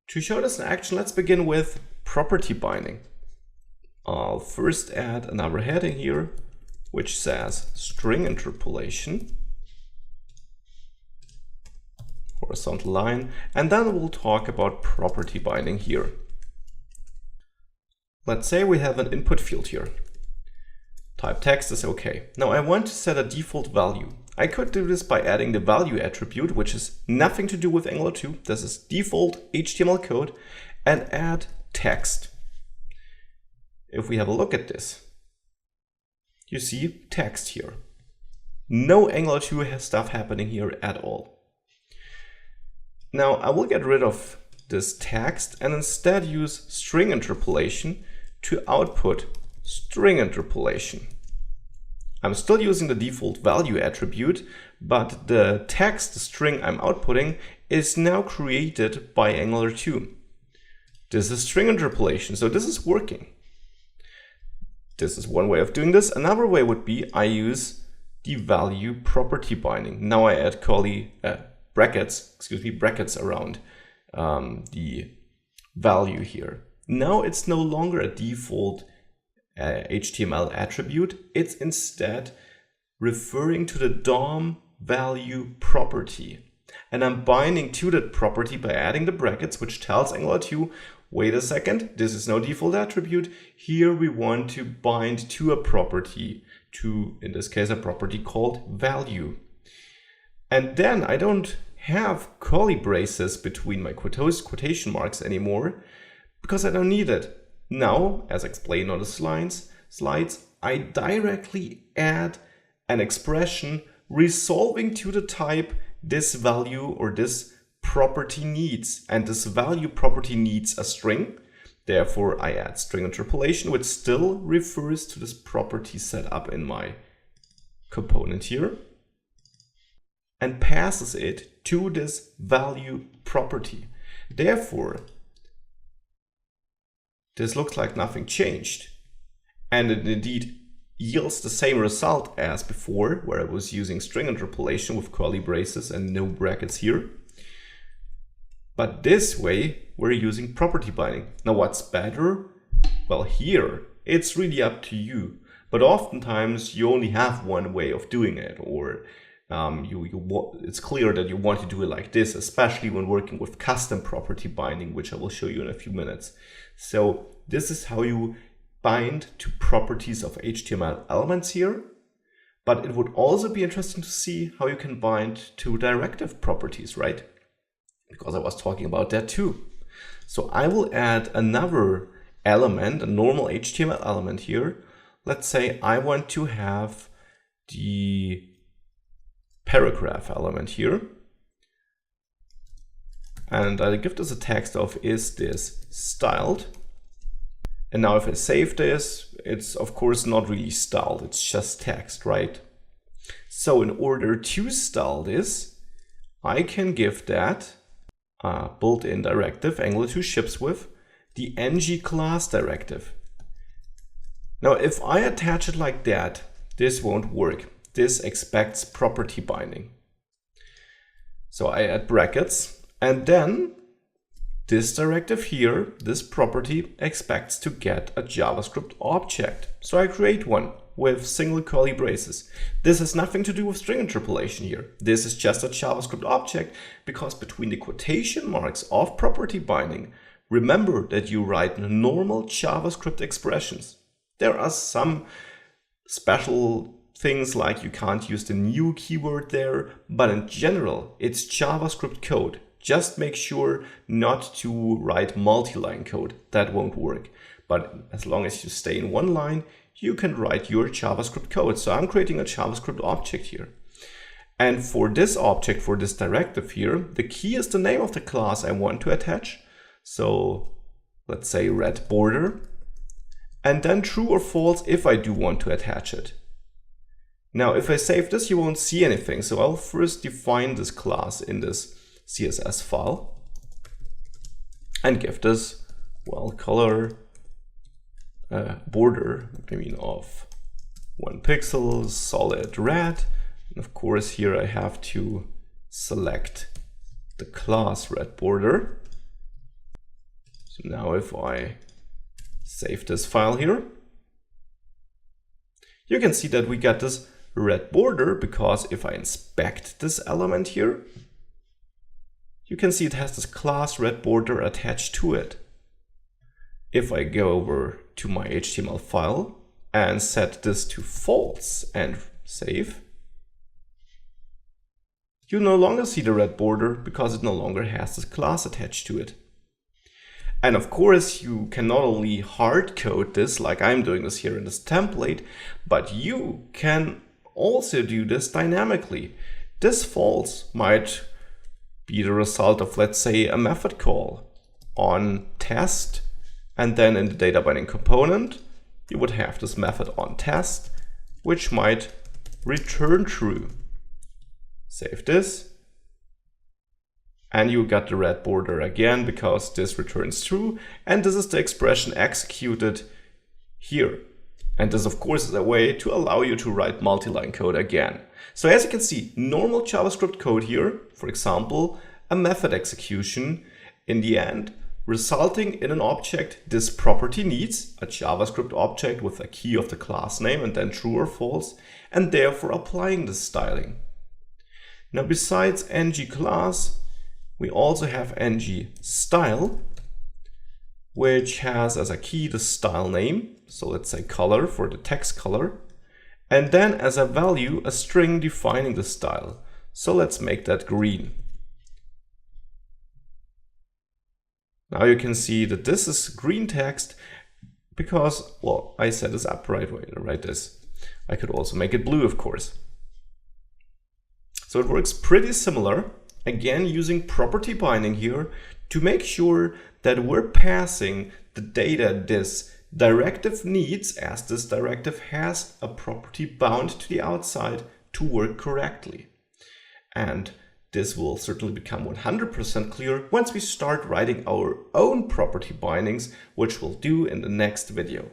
To show this in action, let's begin with property binding. I'll first add another heading here, which says string interpolation, horizontal line, and then we'll talk about property binding here. Let's say we have an input field here. Type text is okay. Now I want to set a default value. I could do this by adding the value attribute, which is nothing to do with Angular 2. This is default HTML code, and add text. If we have a look at this, you see text here. No Angular 2 stuff happening here at all. Now I will get rid of this text and instead use string interpolation to output string interpolation. I'm still using the default value attribute, but the text, the string I'm outputting, is now created by Angular 2. This is string interpolation, so this is working. This is one way of doing this. Another way would be I use the value property binding. Now I add brackets around the value here. Now it's no longer a default HTML attribute. It's instead referring to the DOM value property. And I'm binding to that property by adding the brackets, which tells Angular 2, wait a second, this is no default attribute. Here we want to bind to a property, in this case, a property called value. And then I don't have curly braces between my quotation marks anymore because I don't need it. Now, as explained on the slides, I directly add an expression resolving to the type this value or this property needs. And this value property needs a string. Therefore, I add string interpolation, which still refers to this property set up in my component here, and passes it to this value property. Therefore, this looks like nothing changed. And it indeed yields the same result as before, where I was using string interpolation with curly braces and no brackets here. But this way, we're using property binding. Now, what's better? Well, here, it's really up to you. But oftentimes, you only have one way of doing it, or it's clear that you want to do it like this, especially when working with custom property binding, which I will show you in a few minutes. So this is how you bind to properties of HTML elements here. But it would also be interesting to see how you can bind to directive properties, right? Because I was talking about that too. So I will add another element, a normal HTML element here. Let's say I want to have the paragraph element here. And I give this a text of is this styled? And now if I save this, it's of course not really styled, it's just text, right? So in order to style this, I can give that a built-in directive Angular 2 ships with, the ng class directive. Now if I attach it like that, this won't work. This expects property binding. So I add brackets, and then this directive here, this property, expects to get a JavaScript object. So I create one with single curly braces. This has nothing to do with string interpolation here. This is just a JavaScript object, because between the quotation marks of property binding, remember that you write normal JavaScript expressions. There are some special things like you can't use the new keyword there, but in general, it's JavaScript code. Just make sure not to write multi-line code. That won't work. But as long as you stay in one line, you can write your JavaScript code. So I'm creating a JavaScript object here. And for this object, for this directive here, the key is the name of the class I want to attach. So let's say red border. And then true or false if I do want to attach it. Now, if I save this, you won't see anything. So I'll first define this class in this CSS file and give this, well, color border, of 1 pixel, solid red. And of course, here I have to select the class red border. So now if I save this file here, you can see that we get this red border, because if I inspect this element here, you can see it has this class red border attached to it. If I go over to my HTML file and set this to false and save, you no longer see the red border because it no longer has this class attached to it. And of course, you can not only hard code this like I'm doing this here in this template, but you can also do this dynamically. This false might be the result of, let's say, a method call on test, and then in the data binding component, you would have this method on test, which might return true. Save this, and you got the red border again because this returns true, and this is the expression executed here. And this, of course, is a way to allow you to write multi-line code again. So as you can see, normal JavaScript code here, for example, a method execution, in the end, resulting in an object this property needs, a JavaScript object with a key of the class name and then true or false, and therefore applying this styling. Now, besides ng-class, we also have ng-style, which has as a key the style name, so let's say color for the text color, and then as a value a string defining the style. So let's make that green. Now you can see that this is green text because, well, I set this up right way to write this. I could also make it blue, of course. So it works pretty similar, again using property binding here to make sure that we're passing the data this directive needs, as this directive has a property bound to the outside, to work correctly. And this will certainly become 100% clear once we start writing our own property bindings, which we'll do in the next video.